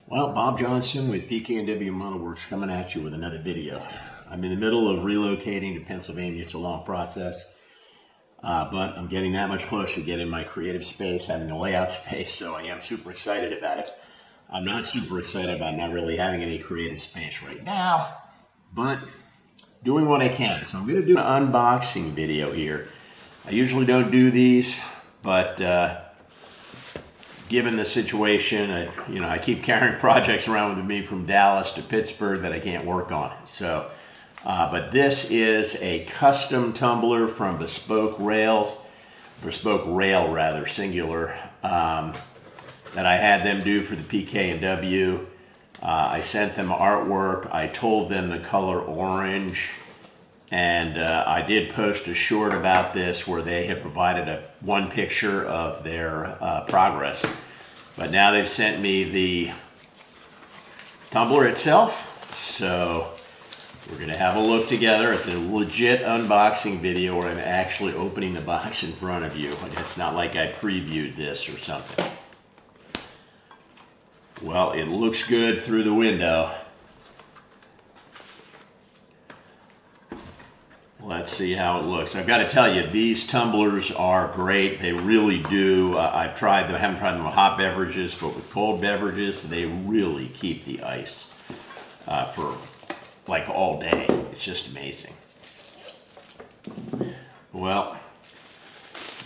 Well, Bob Johnson with PKNW Modelwerx coming at you with another video. I'm in the middle of relocating to Pennsylvania. It's a long process, but I'm getting that much closer to getting my creative space, having a layout space, so I am super excited about it. I'm not super excited about not really having any creative space right now, but doing what I can. So I'm going to do an unboxing video here. I usually don't do these, but given the situation, I keep carrying projects around with me from Dallas to Pittsburgh that I can't work on. So, but this is a custom tumbler from Bespoke Rail rather, singular, that I had them do for the PKNW. I sent them artwork. I told them the color orange. And I did post a short about this where they had provided one picture of their progress. But now they've sent me the tumbler itself. So we're going to have a look together. It's a legit unboxing video where I'm actually opening the box in front of you. It's not like I previewed this or something. Well, it looks good through the window. Let's see how it looks. I've got to tell you, these tumblers are great. They really do. I've tried them. I haven't tried them with hot beverages, but with cold beverages, they really keep the ice for like all day. It's just amazing. Well,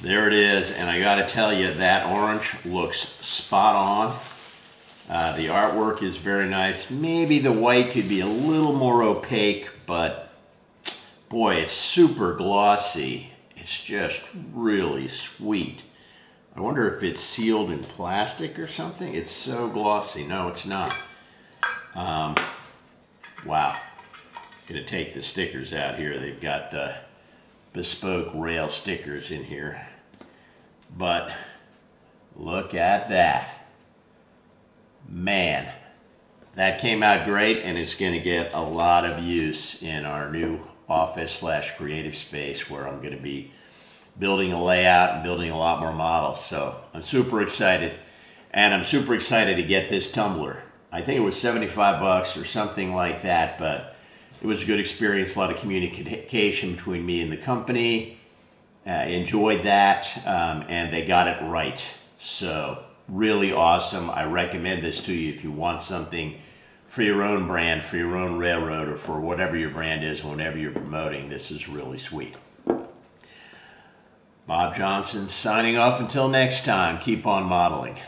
there it is. And I got to tell you, that orange looks spot on. The artwork is very nice. Maybe the white could be a little more opaque, but boy, it's super glossy. It's just really sweet. I wonder if it's sealed in plastic or something. It's so glossy. No, it's not. Wow. Gonna take the stickers out here. They've got Bespoke Rail stickers in here. But look at that. Man, that came out great, and it's gonna get a lot of use in our new office/creative space where I'm going to be building a layout and building a lot more models. So I'm super excited, and I'm super excited to get this tumbler. I think it was 75 bucks or something like that, but it was a good experience, a lot of communication between me and the company. Enjoyed that, and they got it right. So really awesome. I recommend this to you if you want something for your own brand, for your own railroad, or for whatever your brand is, whenever you're promoting. This is really sweet. Bob Johnson signing off until next time. Keep on modeling.